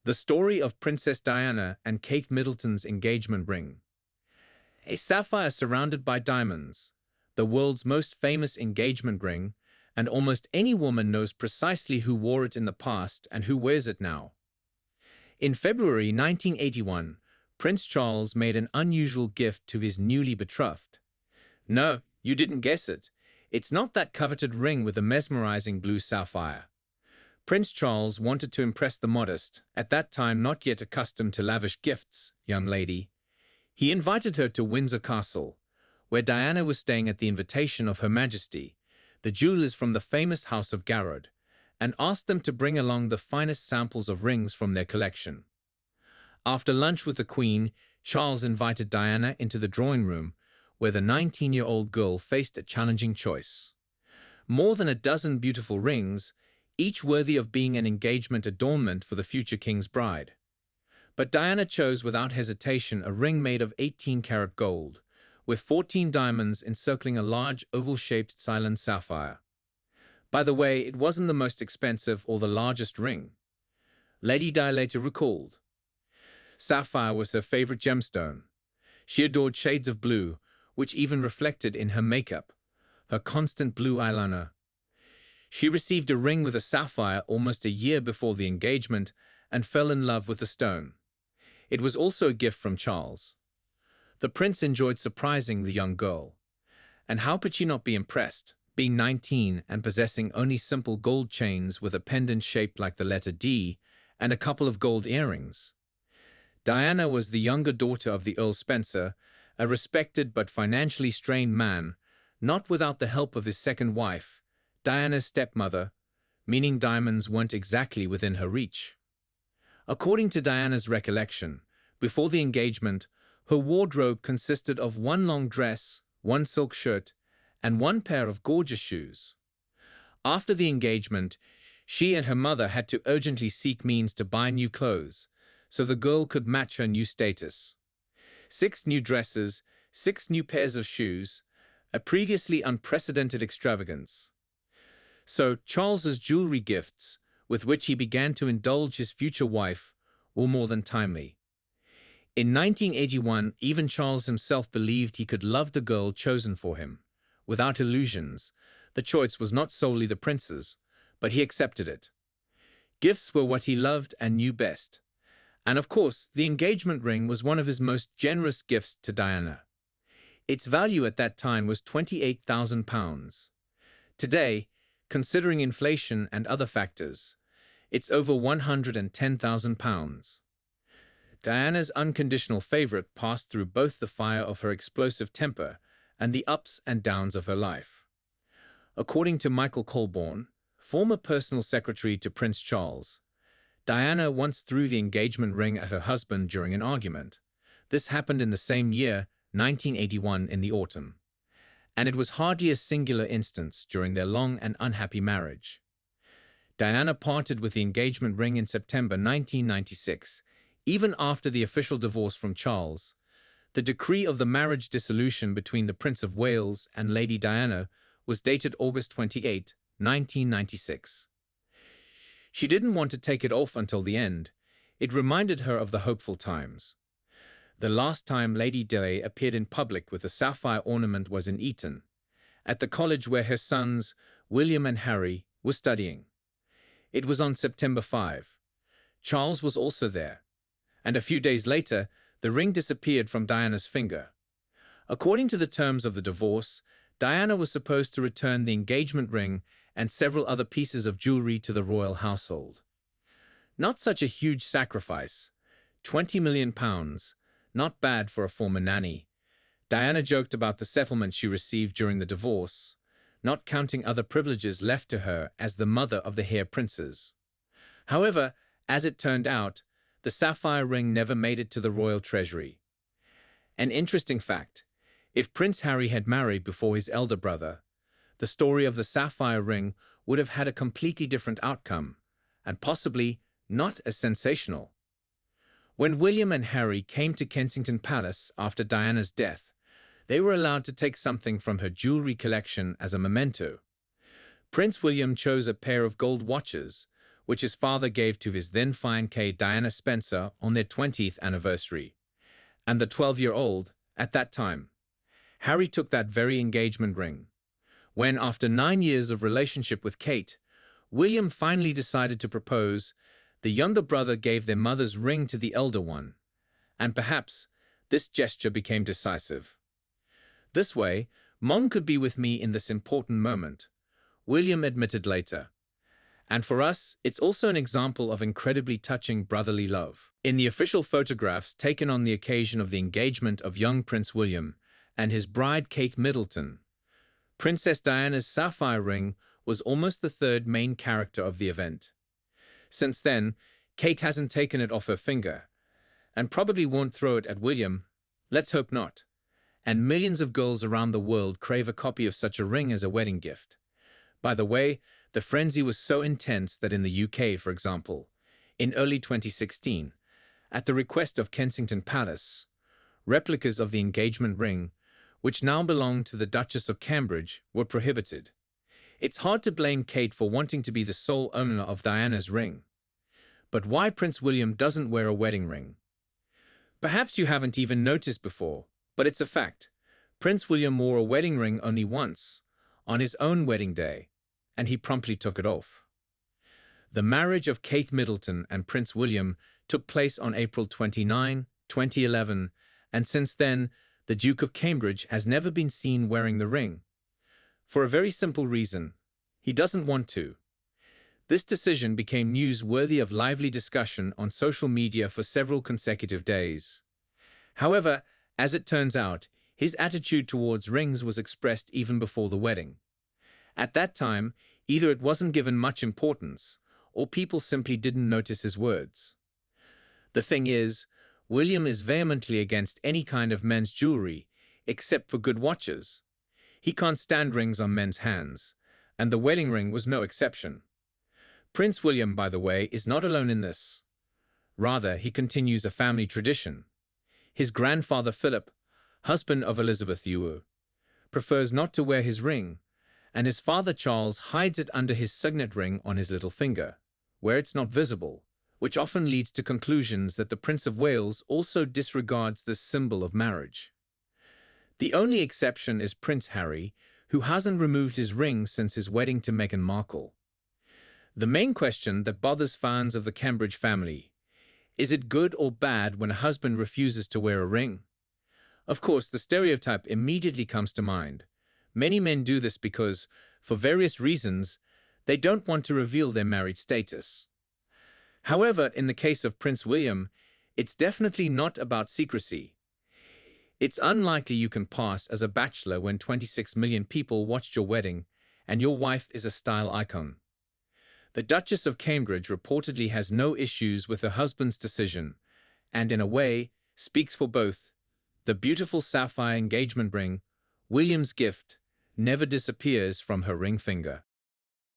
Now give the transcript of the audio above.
The story of Princess Diana and Kate Middleton's engagement ring. A sapphire surrounded by diamonds, the world's most famous engagement ring, and almost any woman knows precisely who wore it in the past and who wears it now. In February 1981, Prince Charles made an unusual gift to his newly betrothed. No, you didn't guess it. It's not that coveted ring with the mesmerizing blue sapphire. Prince Charles wanted to impress the modest, at that time not yet accustomed to lavish gifts, young lady. He invited her to Windsor Castle, where Diana was staying at the invitation of Her Majesty, the jewelers from the famous House of Garrod, and asked them to bring along the finest samples of rings from their collection. After lunch with the Queen, Charles invited Diana into the drawing room, where the 19-year-old girl faced a challenging choice. More than a dozen beautiful rings, each worthy of being an engagement adornment for the future king's bride. But Diana chose without hesitation a ring made of 18-karat gold, with 14 diamonds encircling a large oval-shaped silent sapphire. By the way, it wasn't the most expensive or the largest ring. Lady Di later recalled. Sapphire was her favorite gemstone. She adored shades of blue, which even reflected in her makeup, her constant blue eyeliner. She received a ring with a sapphire almost a year before the engagement and fell in love with the stone. It was also a gift from Charles. The prince enjoyed surprising the young girl. And how could she not be impressed, being 19 and possessing only simple gold chains with a pendant shaped like the letter D and a couple of gold earrings? Diana was the younger daughter of the Earl Spencer, a respected but financially strained man, not without the help of his second wife, Diana's stepmother, meaning diamonds weren't exactly within her reach. According to Diana's recollection, before the engagement, her wardrobe consisted of one long dress, one silk shirt, and one pair of gorgeous shoes. After the engagement, she and her mother had to urgently seek means to buy new clothes, so the girl could match her new status. 6 new dresses, 6 new pairs of shoes, a previously unprecedented extravagance. So Charles's jewelry gifts, with which he began to indulge his future wife, were more than timely. In 1981, even Charles himself believed he could love the girl chosen for him. Without illusions, the choice was not solely the prince's, but he accepted it. Gifts were what he loved and knew best. And of course, the engagement ring was one of his most generous gifts to Diana. Its value at that time was £28,000. Today, considering inflation and other factors, it's over £110,000. Diana's unconditional favorite passed through both the fire of her explosive temper and the ups and downs of her life. According to Michael Colborne, former personal secretary to Prince Charles, Diana once threw the engagement ring at her husband during an argument. This happened in the same year, 1981, in the autumn. And it was hardly a singular instance during their long and unhappy marriage. Diana parted with the engagement ring in September 1996, even after the official divorce from Charles. The decree of the marriage dissolution between the Prince of Wales and Lady Diana was dated August 28, 1996. She didn't want to take it off until the end. It reminded her of the hopeful times. The last time Lady Di appeared in public with a sapphire ornament was in Eton, at the college where her sons, William and Harry, were studying. It was on September 5. Charles was also there, and a few days later, the ring disappeared from Diana's finger. According to the terms of the divorce, Diana was supposed to return the engagement ring and several other pieces of jewelry to the royal household. Not such a huge sacrifice. £20 million. Not bad for a former nanny. Diana joked about the settlement she received during the divorce, not counting other privileges left to her as the mother of the heir princes. However, as it turned out, the sapphire ring never made it to the royal treasury. An interesting fact, if Prince Harry had married before his elder brother, the story of the sapphire ring would have had a completely different outcome, and possibly not as sensational. When William and Harry came to Kensington Palace after Diana's death, they were allowed to take something from her jewelry collection as a memento. Prince William chose a pair of gold watches, which his father gave to his then fine Diana Spencer on their 20th anniversary. And the 12-year-old, at that time, Harry took that very engagement ring. When, after 9 years of relationship with Kate, William finally decided to propose, the younger brother gave their mother's ring to the elder one. And perhaps this gesture became decisive. "This way, Mom could be with me in this important moment," William admitted later. And for us, it's also an example of incredibly touching brotherly love. In the official photographs taken on the occasion of the engagement of young Prince William and his bride Kate Middleton, Princess Diana's sapphire ring was almost the third main character of the event. Since then, Kate hasn't taken it off her finger, and probably won't throw it at William. Let's hope not. And millions of girls around the world crave a copy of such a ring as a wedding gift. By the way, the frenzy was so intense that in the UK, for example, in early 2016, at the request of Kensington Palace, replicas of the engagement ring, which now belong to the Duchess of Cambridge, were prohibited. It's hard to blame Kate for wanting to be the sole owner of Diana's ring. But why Prince William doesn't wear a wedding ring? Perhaps you haven't even noticed before, but it's a fact. Prince William wore a wedding ring only once, on his own wedding day, and he promptly took it off. The marriage of Kate Middleton and Prince William took place on April 29, 2011, and since then, the Duke of Cambridge has never been seen wearing the ring. For a very simple reason: he doesn't want to. This decision became news worthy of lively discussion on social media for several consecutive days. However, as it turns out, his attitude towards rings was expressed even before the wedding. At that time, either it wasn't given much importance, or people simply didn't notice his words. The thing is, William is vehemently against any kind of men's jewelry, except for good watches. He can't stand rings on men's hands, and the wedding ring was no exception. Prince William, by the way, is not alone in this. Rather, he continues a family tradition. His grandfather Philip, husband of Elizabeth II, prefers not to wear his ring, and his father Charles hides it under his signet ring on his little finger, where it's not visible, which often leads to conclusions that the Prince of Wales also disregards this symbol of marriage. The only exception is Prince Harry, who hasn't removed his ring since his wedding to Meghan Markle. The main question that bothers fans of the Cambridge family: is it good or bad when a husband refuses to wear a ring? Of course, the stereotype immediately comes to mind. Many men do this because, for various reasons, they don't want to reveal their married status. However, in the case of Prince William, it's definitely not about secrecy. It's unlikely you can pass as a bachelor when 26 million people watched your wedding and your wife is a style icon. The Duchess of Cambridge reportedly has no issues with her husband's decision, and in a way, speaks for both. The beautiful sapphire engagement ring, William's gift, never disappears from her ring finger.